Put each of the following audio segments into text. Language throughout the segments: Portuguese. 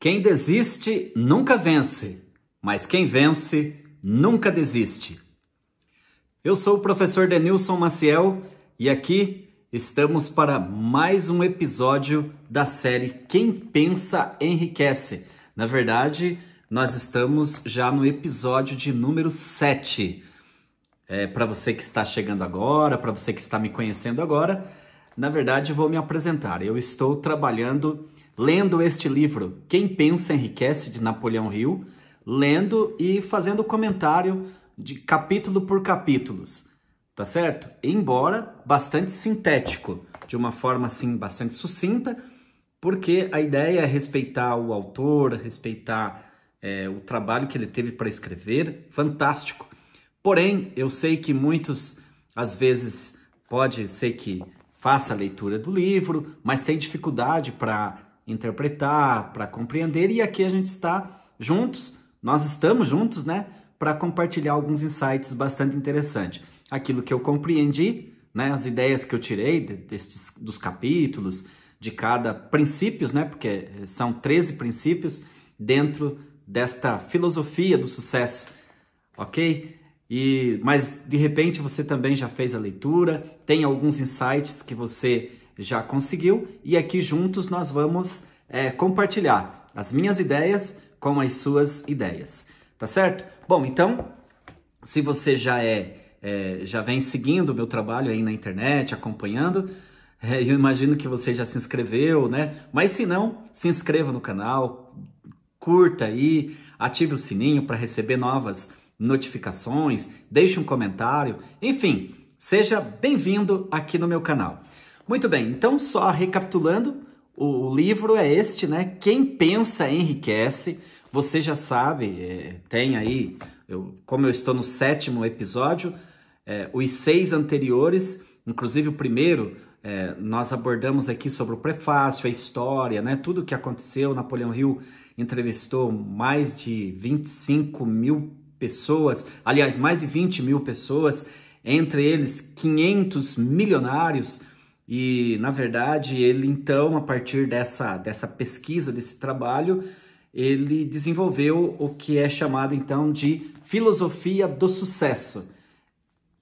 Quem desiste nunca vence, mas quem vence nunca desiste. Eu sou o professor Denilson Maciel e aqui estamos para mais um episódio da série Quem Pensa Enriquece. Na verdade, nós estamos já no episódio de número 7. Para você que está chegando agora, para você que está me conhecendo agora, na verdade vou me apresentar. Eu estou trabalhando, lendo este livro, Quem Pensa Enriquece, de Napoleão Hill, lendo e fazendo comentário de capítulo por capítulos, tá certo? Embora bastante sintético, de uma forma assim bastante sucinta, porque a ideia é respeitar o autor, respeitar o trabalho que ele teve para escrever, fantástico. Porém, eu sei que muitos, às vezes, pode ser que faça a leitura do livro, mas tem dificuldade para interpretar, para compreender, e aqui a gente está juntos, nós estamos juntos, né, para compartilhar alguns insights bastante interessantes. Aquilo que eu compreendi, né, as ideias que eu tirei dos capítulos, de cada princípios, né, porque são 13 princípios dentro desta filosofia do sucesso, ok? Mas de repente você também já fez a leitura, tem alguns insights que você já conseguiu e aqui juntos nós vamos compartilhar as minhas ideias com as suas ideias, tá certo? Bom, então, se você já vem seguindo o meu trabalho aí na internet, acompanhando, eu imagino que você já se inscreveu, né? Mas se não, se inscreva no canal, curta aí, ative o sininho para receber novas notificações, deixe um comentário, enfim, seja bem-vindo aqui no meu canal. Muito bem, então só recapitulando, o livro é este, né? Quem Pensa Enriquece. Você já sabe, tem aí, como eu estou no 7º episódio, os 6 anteriores, inclusive o primeiro, nós abordamos aqui sobre o prefácio, a história, né? Tudo o que aconteceu. Napoleão Hill entrevistou mais de 25 mil pessoas, aliás, mais de 20 mil pessoas, entre eles 500 milionários, e na verdade ele então, a partir dessa pesquisa, desse trabalho, ele desenvolveu o que é chamado então de filosofia do sucesso.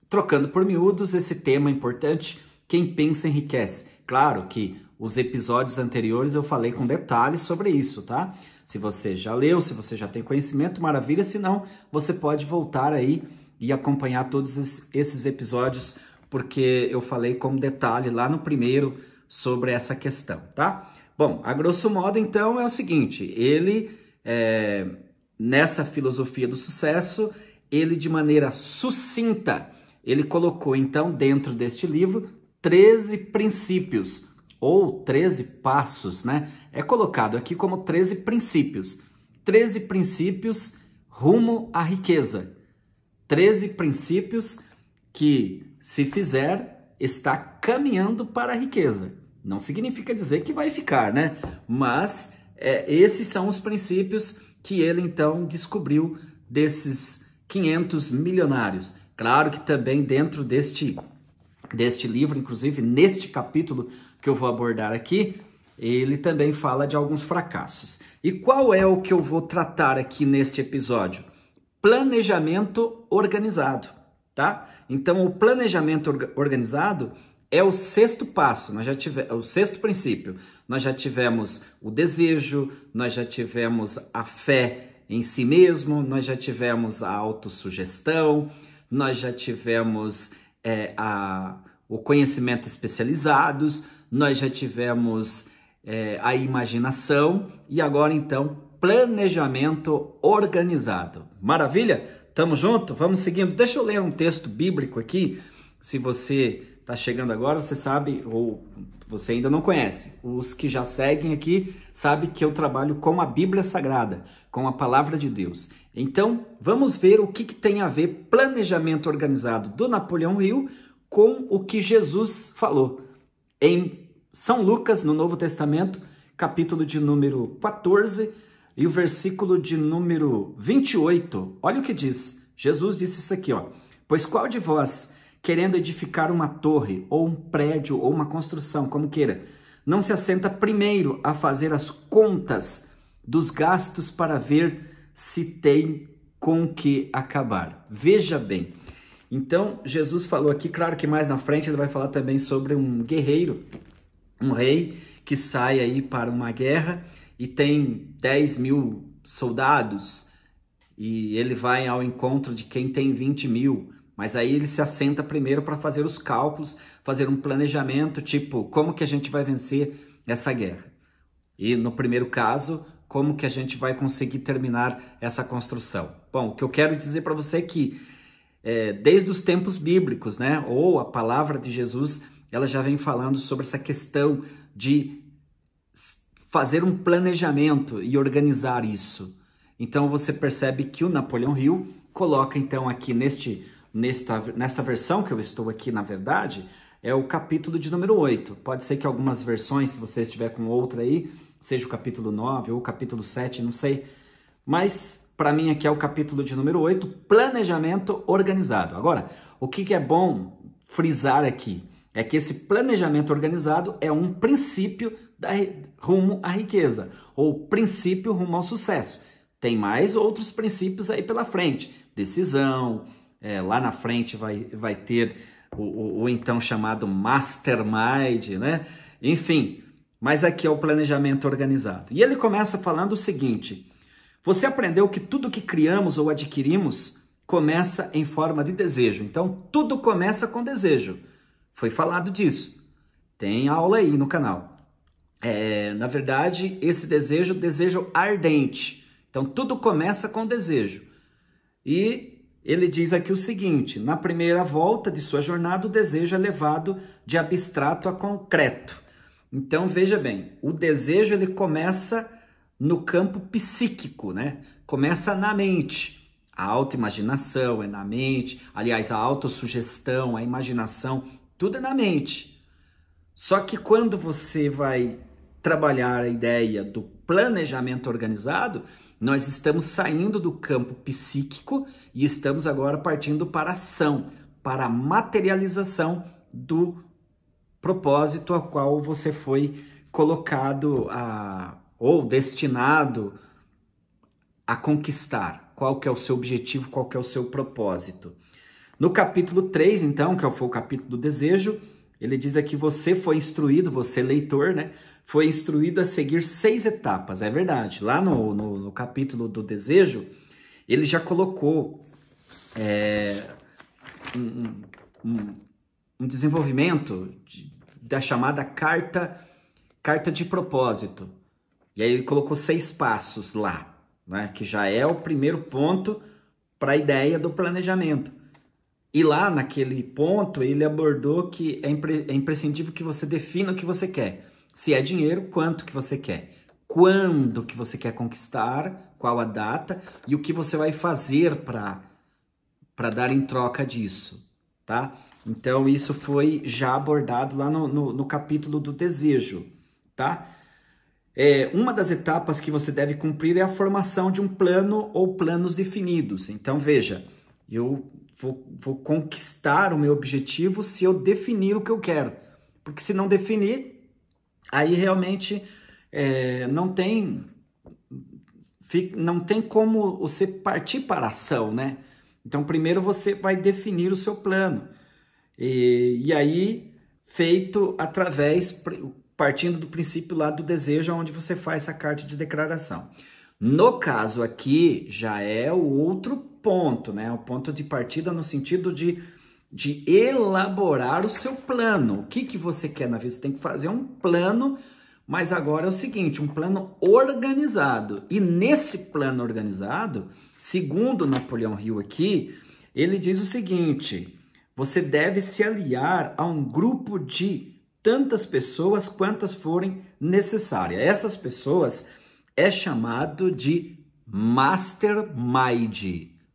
Trocando por miúdos, esse tema importante, quem pensa enriquece. Claro que os episódios anteriores eu falei com detalhes sobre isso, tá? Se você já leu, se você já tem conhecimento, maravilha. Se não, você pode voltar aí e acompanhar todos esses episódios, porque eu falei como detalhe lá no primeiro sobre essa questão, tá? Bom, a grosso modo, então, é o seguinte, ele, nessa filosofia do sucesso, ele de maneira sucinta, ele colocou, então, dentro deste livro, 13 princípios, ou 13 passos, né? É colocado aqui como 13 princípios. 13 princípios rumo à riqueza. 13 princípios que, se fizer, está caminhando para a riqueza. Não significa dizer que vai ficar, né? Mas esses são os princípios que ele, então, descobriu desses 500 milionários. Claro que também dentro deste livro, inclusive neste capítulo que eu vou abordar aqui, ele também fala de alguns fracassos. E qual é o que eu vou tratar aqui neste episódio? Planejamento organizado, tá? Então, o planejamento organizado é o 6º passo, o 6º princípio. Nós já tivemos o desejo, nós já tivemos a fé em si mesmo, nós já tivemos a autossugestão, nós já tivemos o conhecimento especializados, nós já tivemos a imaginação e agora, então, planejamento organizado. Maravilha? Tamo junto? Vamos seguindo. Deixa eu ler um texto bíblico aqui. Se você está chegando agora, você sabe, ou você ainda não conhece. Os que já seguem aqui sabem que eu trabalho com a Bíblia Sagrada, com a Palavra de Deus. Então, vamos ver o que tem a ver planejamento organizado do Napoleão Hill com o que Jesus falou em São Lucas, no Novo Testamento, capítulo de número 14 e o versículo de número 28. Olha o que diz. Jesus disse isso aqui, ó. Pois qual de vós, querendo edificar uma torre, ou um prédio, ou uma construção, como queira, não se assenta primeiro a fazer as contas dos gastos para ver se tem com que acabar. Veja bem, então Jesus falou aqui, claro que mais na frente ele vai falar também sobre um guerreiro, um rei que sai aí para uma guerra e tem 10.000 soldados e ele vai ao encontro de quem tem 20.000, mas aí ele se assenta primeiro para fazer os cálculos, fazer um planejamento, tipo, como que a gente vai vencer essa guerra? E no primeiro caso, como que a gente vai conseguir terminar essa construção? Bom, o que eu quero dizer para você é que desde os tempos bíblicos, né, ou a palavra de Jesus, ela já vem falando sobre essa questão de fazer um planejamento e organizar isso. Então você percebe que o Napoleão Hill coloca então aqui nessa versão que eu estou aqui, na verdade, é o capítulo de número 8. Pode ser que algumas versões, se você estiver com outra aí, seja o capítulo 9 ou o capítulo 7, não sei. Mas para mim aqui é o capítulo de número 8, planejamento organizado. Agora, o que é bom frisar aqui é que esse planejamento organizado é um princípio rumo à riqueza, ou princípio rumo ao sucesso. Tem mais outros princípios aí pela frente, decisão, lá na frente vai ter o então chamado mastermind, né? Enfim, mas aqui é o planejamento organizado. E ele começa falando o seguinte: você aprendeu que tudo que criamos ou adquirimos começa em forma de desejo. Então, tudo começa com desejo. Foi falado disso. Tem aula aí no canal. Na verdade, esse desejo ardente. Então, tudo começa com desejo. E ele diz aqui o seguinte: na primeira volta de sua jornada, o desejo é levado de abstrato a concreto. Então, veja bem, o desejo ele começa no campo psíquico, né? Começa na mente. A autoimaginação é na mente. Aliás, a autossugestão, a imaginação, tudo é na mente. Só que quando você vai trabalhar a ideia do planejamento organizado, nós estamos saindo do campo psíquico e estamos agora partindo para a ação, para a materialização do propósito ao qual você foi colocado ou destinado a conquistar. Qual que é o seu objetivo, qual que é o seu propósito. No capítulo 3, então, que foi o capítulo do desejo, ele diz aqui: você foi instruído, você leitor, né? Foi instruído a seguir 6 etapas. É verdade. Lá no capítulo do desejo, ele já colocou um desenvolvimento da chamada carta de propósito. E aí ele colocou 6 passos lá, né? Que já é o primeiro ponto para a ideia do planejamento. E lá naquele ponto ele abordou que é imprescindível que você defina o que você quer. Se é dinheiro, quanto que você quer? Quando que você quer conquistar? Qual a data? E o que você vai fazer para dar em troca disso, tá? Então, isso foi já abordado lá no capítulo do desejo, tá? Uma das etapas que você deve cumprir é a formação de um plano ou planos definidos. Então, veja, eu vou conquistar o meu objetivo se eu definir o que eu quero. Porque se não definir, aí realmente não tem como você partir para a ação, né? Então, primeiro você vai definir o seu plano. E aí, partindo do princípio lá do desejo, onde você faz essa carta de declaração. No caso aqui, já é o outro ponto, né? O ponto de partida no sentido de elaborar o seu plano. O que você quer na vida? Você tem que fazer um plano, mas agora é o seguinte, um plano organizado. E nesse plano organizado, segundo Napoleão Hill aqui, ele diz o seguinte: você deve se aliar a um grupo de tantas pessoas quantas forem necessárias. Essas pessoas é chamado de mastermind.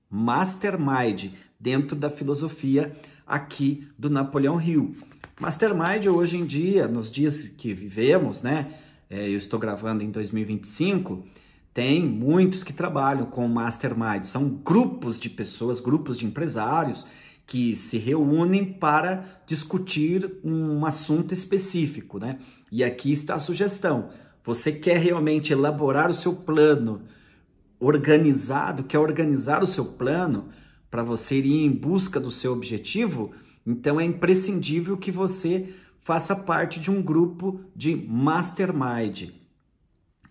Mastermind, dentro da filosofia aqui do Napoleão Hill. Mastermind hoje em dia, nos dias que vivemos, né? Eu estou gravando em 2025, tem muitos que trabalham com mastermind. São grupos de pessoas, grupos de empresários que se reúnem para discutir um assunto específico, né? E aqui está a sugestão. você quer realmente elaborar o seu plano organizado, quer organizar o seu plano para você ir em busca do seu objetivo, então é imprescindível que você faça parte de um grupo de mastermind.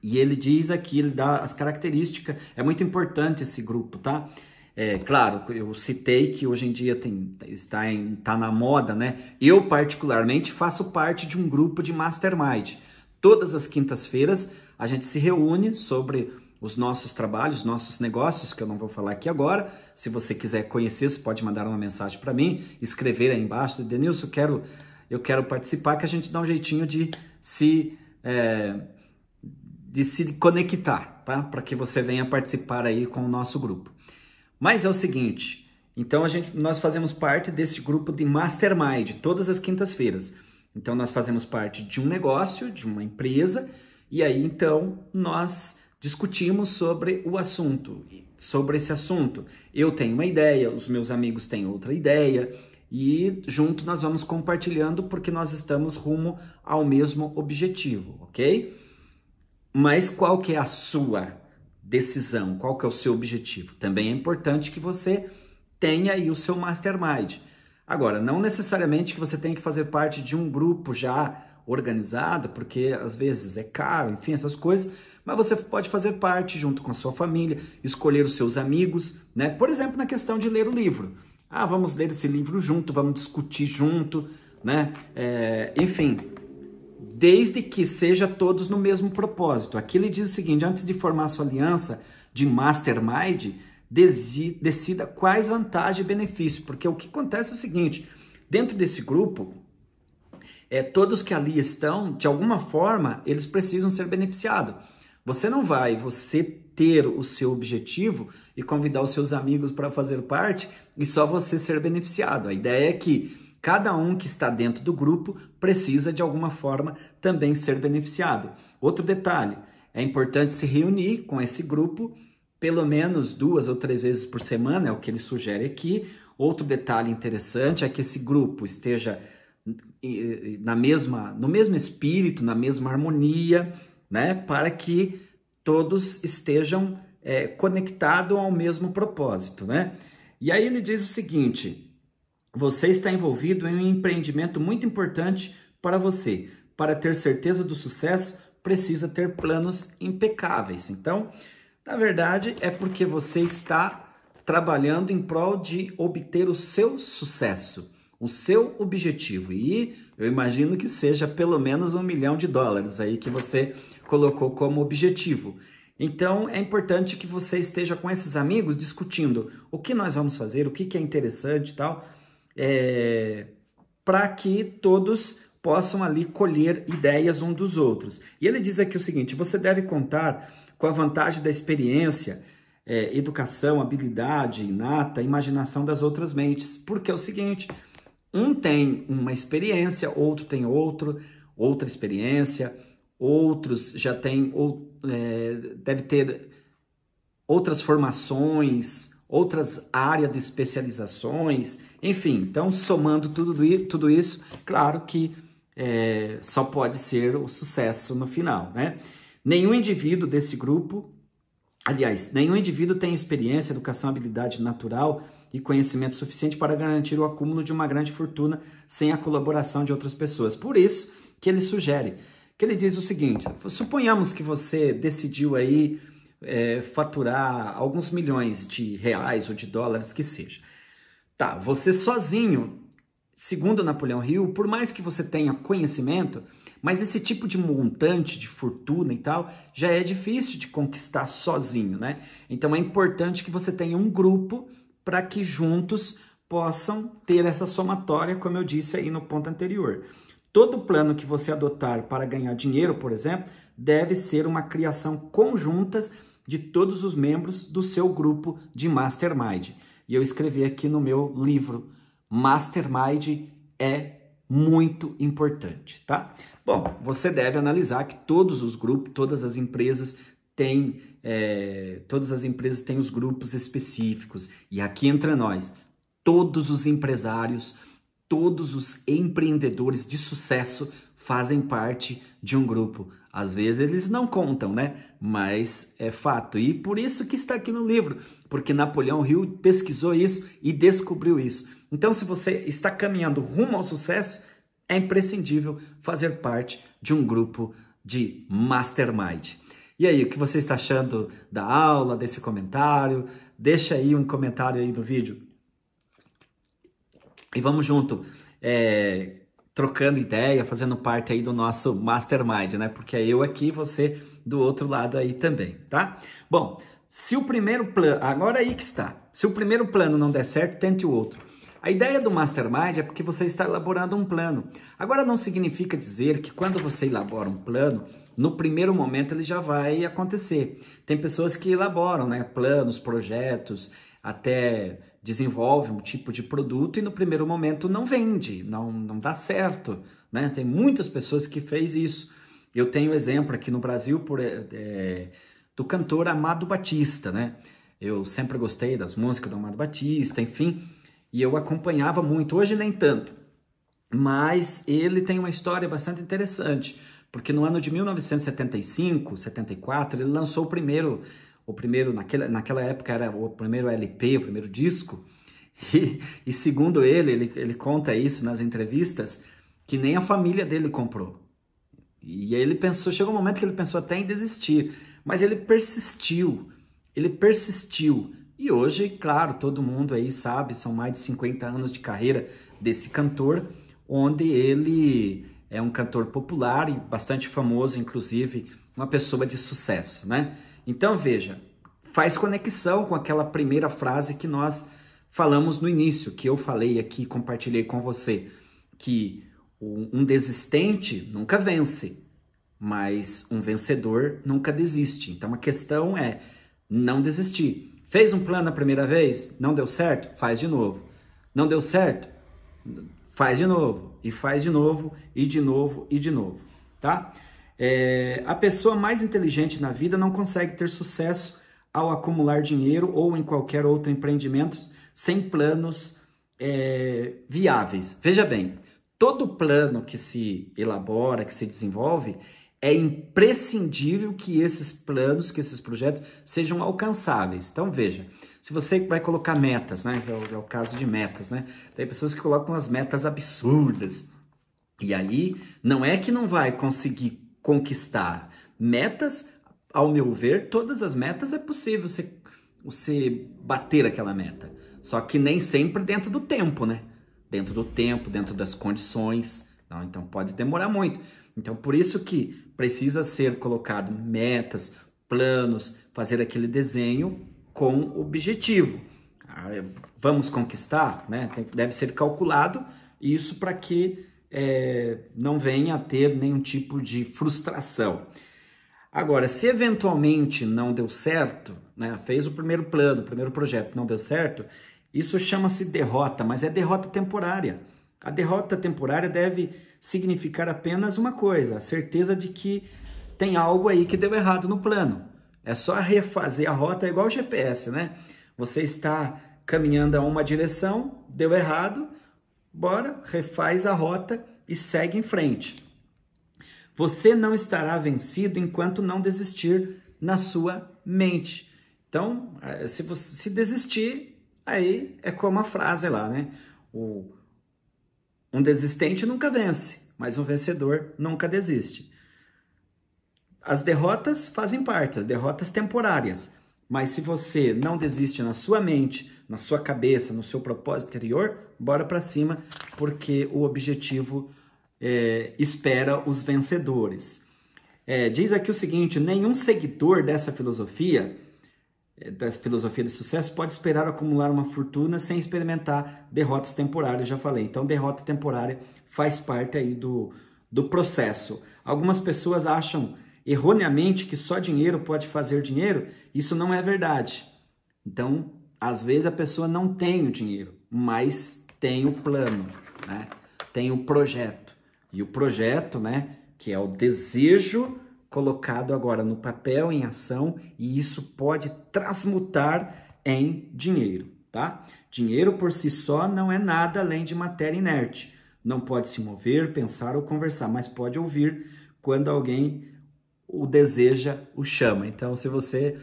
E ele diz aqui, ele dá as características, é muito importante esse grupo, tá? Claro, eu citei que hoje em dia está na moda, né? Eu, particularmente, faço parte de um grupo de mastermind. Todas as quintas-feiras a gente se reúne sobre os nossos trabalhos, nossos negócios, que eu não vou falar aqui agora. Se você quiser conhecer, você pode mandar uma mensagem para mim, escrever aí embaixo, Denilson, eu quero participar, que a gente dá um jeitinho de se conectar, tá? Para que você venha participar aí com o nosso grupo. Mas é o seguinte, então nós fazemos parte desse grupo de mastermind todas as quintas-feiras. Então nós fazemos parte de um negócio, de uma empresa, e aí então nós discutimos sobre o assunto, sobre esse assunto. Eu tenho uma ideia, os meus amigos têm outra ideia, e junto nós vamos compartilhando porque nós estamos rumo ao mesmo objetivo, ok? Mas qual que é a sua decisão? Qual que é o seu objetivo? Também é importante que você tenha aí o seu mastermind. Agora, não necessariamente que você tenha que fazer parte de um grupo já organizado, porque às vezes é caro, enfim, essas coisas, mas você pode fazer parte junto com a sua família, escolher os seus amigos, né? Por exemplo, na questão de ler o livro. Ah, vamos ler esse livro junto, vamos discutir junto, né? Enfim, desde que seja todos no mesmo propósito. Aqui ele diz o seguinte: antes de formar sua aliança de mastermind, decida quais vantagens e benefícios, porque o que acontece é o seguinte: dentro desse grupo, todos que ali estão, de alguma forma, eles precisam ser beneficiados. Você não vai ter o seu objetivo e convidar os seus amigos para fazer parte e só você ser beneficiado. A ideia é que cada um que está dentro do grupo precisa, de alguma forma, também ser beneficiado. Outro detalhe, é importante se reunir com esse grupo pelo menos 2 ou 3 vezes por semana, é o que ele sugere aqui. Outro detalhe interessante é que esse grupo esteja no mesmo espírito, na mesma harmonia, né? Para que todos estejam conectados ao mesmo propósito, né? E aí ele diz o seguinte: você está envolvido em um empreendimento muito importante para você. Para ter certeza do sucesso, precisa ter planos impecáveis. Então, na verdade, é porque você está trabalhando em prol de obter o seu sucesso, o seu objetivo. E eu imagino que seja pelo menos $1 milhão aí que você colocou como objetivo. Então, é importante que você esteja com esses amigos discutindo o que nós vamos fazer, o que é interessante e tal, para que todos possam ali colher ideias um dos outros. E ele diz aqui o seguinte: você deve contar com a vantagem da experiência, educação, habilidade inata, imaginação das outras mentes. Porque é o seguinte: um tem uma experiência, outro tem outra experiência, outros já têm, deve ter outras formações, outras áreas de especializações, enfim. Então, somando tudo isso, claro que só pode ser o sucesso no final, né? Nenhum indivíduo desse grupo, aliás, nenhum indivíduo tem experiência, educação, habilidade natural e conhecimento suficiente para garantir o acúmulo de uma grande fortuna sem a colaboração de outras pessoas. Por isso que ele sugere, que ele diz o seguinte: suponhamos que você decidiu aí faturar alguns milhões de reais ou de dólares, que seja. Tá, você sozinho, segundo Napoleão Hill, por mais que você tenha conhecimento, mas esse tipo de montante de fortuna e tal, já é difícil de conquistar sozinho, né? Então é importante que você tenha um grupo para que juntos possam ter essa somatória, como eu disse aí no ponto anterior. Todo plano que você adotar para ganhar dinheiro, por exemplo, deve ser uma criação conjunta de todos os membros do seu grupo de Mastermind. E eu escrevi aqui no meu livro: Mastermind é muito importante, tá? Bom, você deve analisar que todos os grupos, todas as empresas têm os grupos específicos. E aqui entre nós, todos os empresários, todos os empreendedores de sucesso fazem parte de um grupo. Às vezes eles não contam, né? Mas é fato. E por isso que está aqui no livro, porque Napoleão Hill pesquisou isso e descobriu isso. Então, se você está caminhando rumo ao sucesso, é imprescindível fazer parte de um grupo de Mastermind. E aí, o que você está achando da aula, desse comentário? Deixa aí um comentário aí no vídeo. E vamos junto, trocando ideia, fazendo parte aí do nosso Mastermind, né? Porque é eu aqui, você do outro lado aí também, tá? Bom, se o primeiro plano... Agora aí que está. Se o primeiro plano não der certo, tente o outro. A ideia do Mastermind é porque você está elaborando um plano. Agora não significa dizer que quando você elabora um plano, no primeiro momento ele já vai acontecer. Tem pessoas que elaboram, né, planos, projetos, até desenvolvem um tipo de produto e no primeiro momento não vende, não dá certo, né? Tem muitas pessoas que fez isso. Eu tenho exemplo aqui no Brasil do cantor Amado Batista, né? Eu sempre gostei das músicas do Amado Batista, enfim, e eu acompanhava muito. Hoje nem tanto, mas ele tem uma história bastante interessante, porque no ano de 1975, 74, ele lançou o primeiro, naquela época era o primeiro LP, o primeiro disco, e segundo ele conta isso nas entrevistas, que nem a família dele comprou. E aí ele pensou, chegou um momento que ele pensou até em desistir, mas ele persistiu, e hoje, claro, todo mundo aí sabe, são mais de 50 anos de carreira desse cantor, onde ele é um cantor popular e bastante famoso, inclusive uma pessoa de sucesso, né? Então, veja, faz conexão com aquela primeira frase que nós falamos no início, que eu falei aqui, compartilhei com você, que um desistente nunca vence, mas um vencedor nunca desiste. Então, a questão é não desistir. Fez um plano a primeira vez, não deu certo? Faz de novo. Não deu certo? Faz de novo, e faz de novo, e de novo, e de novo, tá? A pessoa mais inteligente na vida não consegue ter sucesso ao acumular dinheiro ou em qualquer outro empreendimento sem planos viáveis. Veja bem, todo plano que se elabora, que se desenvolve, é imprescindível que esses planos, que esses projetos sejam alcançáveis. Então, veja, se você vai colocar metas, né? É o caso de metas, né? Tem pessoas que colocam as metas absurdas. E aí, não é que não vai conseguir conquistar. Metas, ao meu ver, todas as metas é possível você bater aquela meta. Só que nem sempre dentro do tempo, né? Dentro do tempo, dentro das condições. Então, pode demorar muito. Então, por isso que precisa ser colocado metas, planos, fazer aquele desenho com objetivo. Vamos conquistar, né? Deve ser calculado isso para que não venha a ter nenhum tipo de frustração. Agora, se eventualmente não deu certo, né? Fez o primeiro plano, o primeiro projeto, não deu certo, isso chama-se derrota, mas é derrota temporária. A derrota temporária deve significar apenas uma coisa, a certeza de que tem algo aí que deu errado no plano. É só refazer a rota, é igual o GPS, né? Você está caminhando a uma direção, deu errado, bora, refaz a rota e segue em frente. Você não estará vencido enquanto não desistir na sua mente. Então, se desistir, aí é como a frase lá, né? Um desistente nunca vence, mas um vencedor nunca desiste. As derrotas fazem parte, as derrotas temporárias. Mas se você não desiste na sua mente, na sua cabeça, no seu propósito interior, bora para cima, porque o objetivo espera os vencedores. Diz aqui o seguinte, nenhum seguidor dessa filosofia, da filosofia de sucesso, pode esperar acumular uma fortuna sem experimentar derrotas temporárias, já falei. Então, derrota temporária faz parte aí do processo. Algumas pessoas acham erroneamente que só dinheiro pode fazer dinheiro. Isso não é verdade. Então, às vezes a pessoa não tem o dinheiro, mas tem o plano, né? Tem o projeto. E o projeto, né, que é o desejo colocado agora no papel, em ação, e isso pode transmutar em dinheiro, tá? Dinheiro por si só não é nada além de matéria inerte. Não pode se mover, pensar ou conversar, mas pode ouvir quando alguém o deseja o chama. Então, se você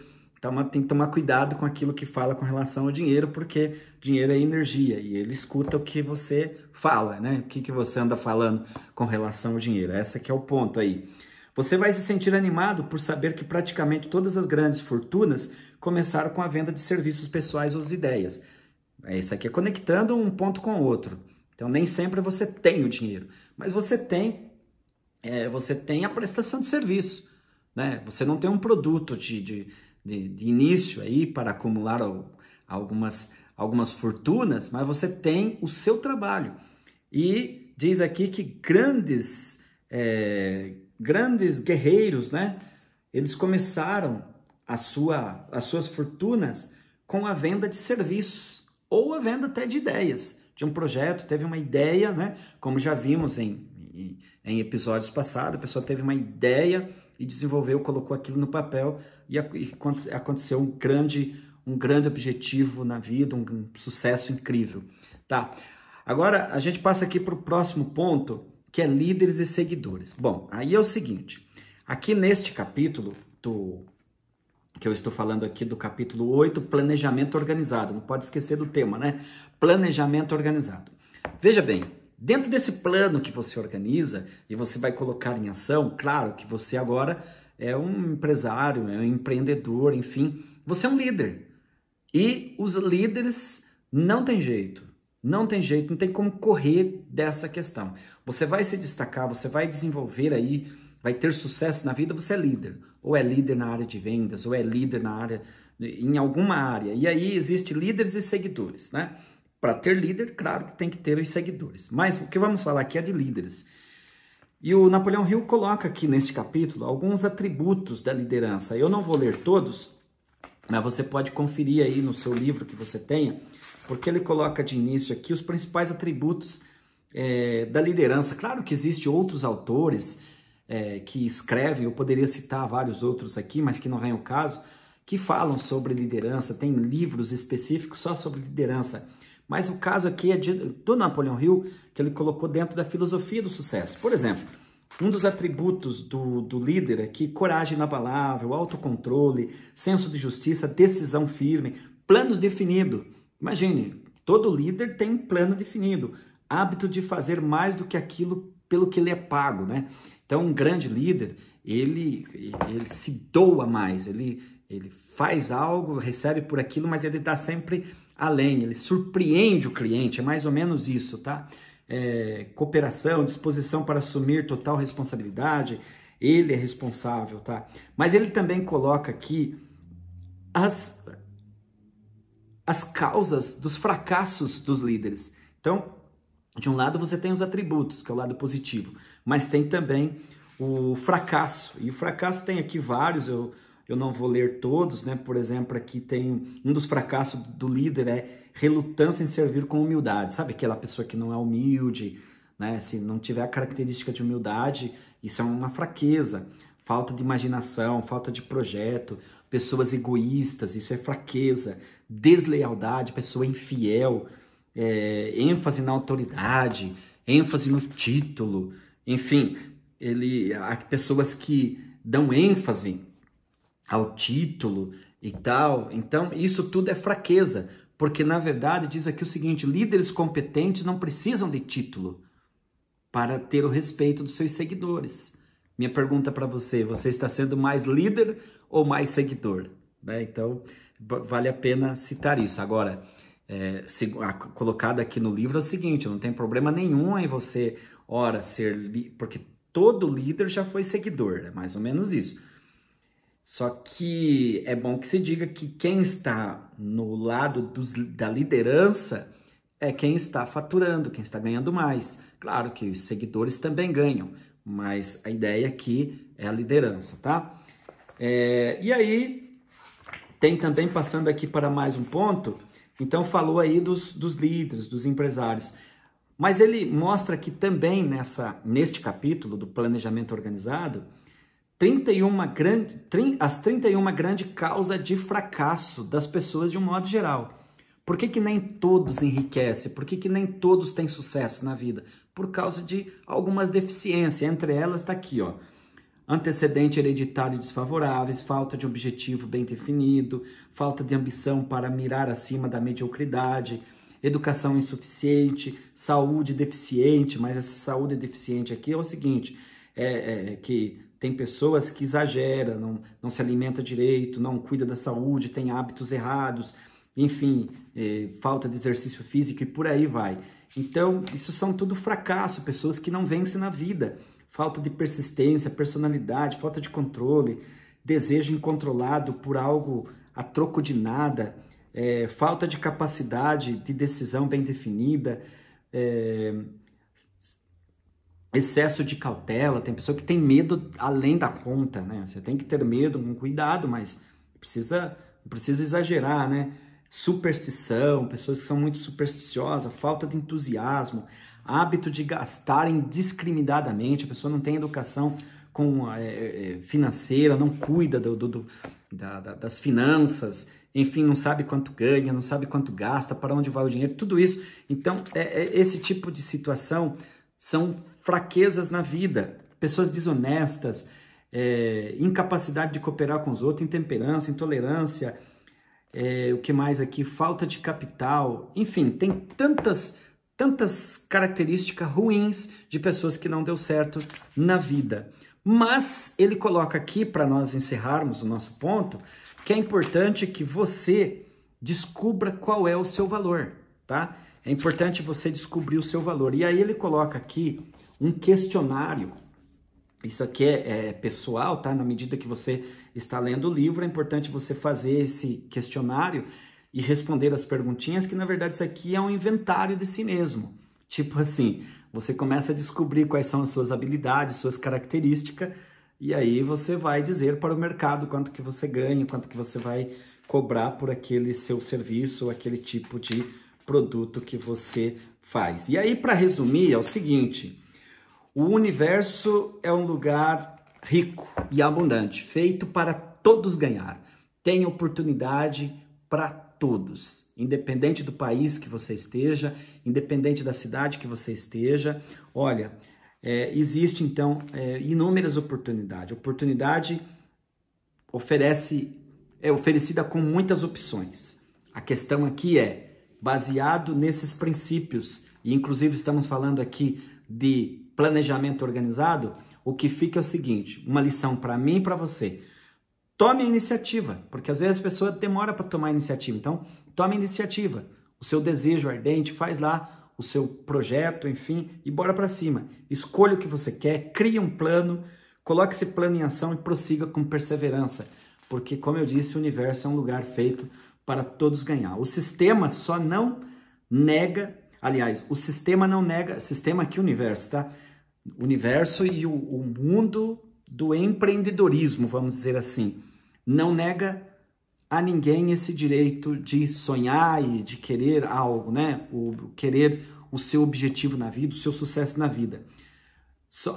tem que tomar cuidado com aquilo que fala com relação ao dinheiro, porque dinheiro é energia e ele escuta o que você fala, né? O que você anda falando com relação ao dinheiro. Esse aqui é o ponto aí. Você vai se sentir animado por saber que praticamente todas as grandes fortunas começaram com a venda de serviços pessoais ou ideias. Isso aqui é conectando um ponto com o outro. Então, nem sempre você tem o dinheiro, mas você tem a prestação de serviço, né? Você não tem um produto de início aí para acumular algumas fortunas, mas você tem o seu trabalho. E diz aqui que grandes guerreiros, né? Eles começaram as suas fortunas com a venda de serviços ou a venda até de ideias, de um projeto, teve uma ideia, né? Como já vimos em episódios passados, a pessoa teve uma ideia e desenvolveu, colocou aquilo no papel e aconteceu um grande objetivo na vida, um sucesso incrível, tá? Agora, a gente passa aqui para o próximo ponto, que é líderes e seguidores. Bom, aí é o seguinte, aqui neste capítulo, que eu estou falando aqui do capítulo 8, planejamento organizado, não pode esquecer do tema, né? Planejamento organizado. Veja bem, dentro desse plano que você organiza e você vai colocar em ação, claro que você agora é um empresário, é um empreendedor, enfim, você é um líder. E os líderes não tem jeito, não tem como correr dessa questão. Você vai se destacar, você vai desenvolver aí, vai ter sucesso na vida, você é líder. Ou é líder na área de vendas, ou é líder em alguma área. E aí existe líderes e seguidores, né? Para ter líder, claro que tem que ter os seguidores. Mas o que vamos falar aqui é de líderes. E o Napoleão Hill coloca aqui nesse capítulo alguns atributos da liderança. Eu não vou ler todos, mas você pode conferir aí no seu livro que você tenha, porque ele coloca de início aqui os principais atributos da liderança. Claro que existem outros autores que escrevem, eu poderia citar vários outros aqui, mas que não vem ao caso, que falam sobre liderança, tem livros específicos só sobre liderança. Mas o caso aqui é do Napoleão Hill, que ele colocou dentro da filosofia do sucesso. Por exemplo, um dos atributos do líder aqui, coragem inabalável, autocontrole, senso de justiça, decisão firme, planos definidos. Imagine, todo líder tem um plano definido, hábito de fazer mais do que aquilo pelo que ele é pago, né? Então, um grande líder, ele se doa mais, ele faz algo, recebe por aquilo, mas ele dá sempre além, ele surpreende o cliente, é mais ou menos isso, tá? Cooperação, disposição para assumir total responsabilidade, ele é responsável, tá? Mas ele também coloca aqui as causas dos fracassos dos líderes. Então, de um lado você tem os atributos, que é o lado positivo, mas tem também o fracasso, e o fracasso tem aqui vários, eu não vou ler todos, né? Por exemplo, aqui tem um dos fracassos do líder é relutância em servir com humildade. Sabe aquela pessoa que não é humilde, né? Se não tiver a característica de humildade, isso é uma fraqueza. Falta de imaginação, falta de projeto, pessoas egoístas, isso é fraqueza. Deslealdade, pessoa infiel, ênfase na autoridade, ênfase no título, enfim, há pessoas que dão ênfase ao título e tal. Então, isso tudo é fraqueza, porque, na verdade, diz aqui o seguinte, líderes competentes não precisam de título para ter o respeito dos seus seguidores. Minha pergunta para você está sendo mais líder ou mais seguidor? Né? Então, vale a pena citar isso. Agora, colocado aqui no livro é o seguinte, não tem problema nenhum em você, porque todo líder já foi seguidor, é mais ou menos isso. Só que é bom que se diga que quem está no lado da liderança é quem está faturando, quem está ganhando mais. Claro que os seguidores também ganham, mas a ideia aqui é a liderança, tá? E aí, tem também, passando aqui para mais um ponto, então falou aí dos líderes, dos empresários. Mas ele mostra que também neste capítulo do planejamento organizado, as 31 grandes causas de fracasso das pessoas de um modo geral. Por que nem todos enriquecem? Por que nem todos têm sucesso na vida? Por causa de algumas deficiências. Entre elas está aqui, ó. antecedente hereditário desfavoráveis, falta de objetivo bem definido, falta de ambição para mirar acima da mediocridade, educação insuficiente, saúde deficiente, mas essa saúde deficiente aqui é o seguinte, que tem pessoas que exageram, não se alimenta direito, não cuida da saúde, tem hábitos errados, enfim, falta de exercício físico e por aí vai. Então, isso são tudo fracasso, pessoas que não vencem na vida. Falta de persistência, personalidade, falta de controle, desejo incontrolado por algo a troco de nada, falta de capacidade de decisão bem definida, excesso de cautela. Tem pessoa que tem medo além da conta, né? Você tem que ter medo com cuidado, mas não precisa exagerar, né? Superstição, pessoas que são muito supersticiosas, falta de entusiasmo, hábito de gastar indiscriminadamente, a pessoa não tem educação financeira, não cuida das finanças, enfim, não sabe quanto ganha, não sabe quanto gasta, para onde vai o dinheiro, tudo isso. Então, esse tipo de situação são fraquezas na vida, pessoas desonestas, incapacidade de cooperar com os outros, intemperança, intolerância, o que mais aqui? Falta de capital, enfim, tem tantas características ruins de pessoas que não deu certo na vida. Mas ele coloca aqui, para nós encerrarmos o nosso ponto, que é importante que você descubra qual é o seu valor, tá? É importante você descobrir o seu valor. E aí ele coloca aqui um questionário. Isso aqui é pessoal, tá? Na medida que você está lendo o livro, é importante você fazer esse questionário e responder as perguntinhas, que na verdade isso aqui é um inventário de si mesmo. Tipo assim, você começa a descobrir quais são as suas habilidades, suas características, e aí você vai dizer para o mercado quanto que você ganha, quanto que você vai cobrar por aquele seu serviço, ou aquele tipo de produto que você faz. E aí, para resumir, é o seguinte: o universo é um lugar rico e abundante, feito para todos ganhar. Tem oportunidade para todos, independente do país que você esteja, independente da cidade que você esteja. Olha, existe então inúmeras oportunidades. Oportunidade é oferecida com muitas opções. A questão aqui é baseado nesses princípios, e inclusive estamos falando aqui de planejamento organizado. O que fica é o seguinte, uma lição para mim e para você: tome a iniciativa, porque às vezes a pessoa demora para tomar a iniciativa. Então, tome a iniciativa, o seu desejo ardente, faz lá o seu projeto, enfim, e bora para cima. Escolha o que você quer, crie um plano, coloque esse plano em ação e prossiga com perseverança, porque, como eu disse, o universo é um lugar feito para todos ganhar. O sistema só não nega, aliás, o sistema não nega, sistema aqui, universo, tá? O universo e o mundo do empreendedorismo, vamos dizer assim, não nega a ninguém esse direito de sonhar e de querer algo, né? Querer o seu objetivo na vida, o seu sucesso na vida.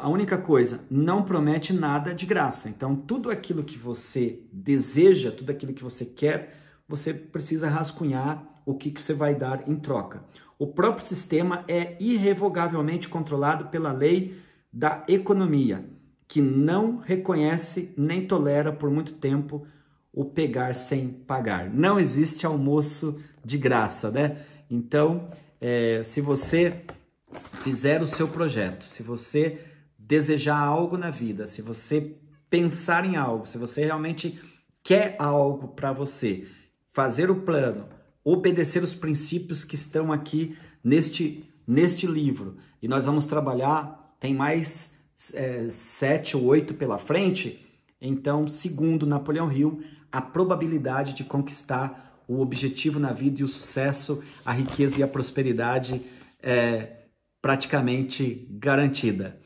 A única coisa, não promete nada de graça. Então, tudo aquilo que você deseja, tudo aquilo que você quer, você precisa rascunhar o que você vai dar em troca. O próprio sistema é irrevogavelmente controlado pela lei da economia, que não reconhece nem tolera por muito tempo o pegar sem pagar. Não existe almoço de graça, né? Então, se você fizer o seu projeto, se você desejar algo na vida, se você pensar em algo, se você realmente quer algo para você, fazer o plano, obedecer os princípios que estão aqui neste livro, e nós vamos trabalhar, tem mais 7 ou 8 pela frente. Então, segundo Napoleão Hill, a probabilidade de conquistar o objetivo na vida e o sucesso, a riqueza e a prosperidade é praticamente garantida.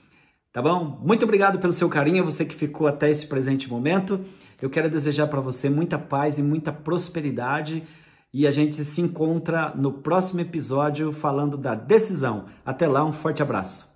Tá bom? Muito obrigado pelo seu carinho, você que ficou até esse presente momento. Eu quero desejar para você muita paz e muita prosperidade, e a gente se encontra no próximo episódio falando da decisão. Até lá, um forte abraço.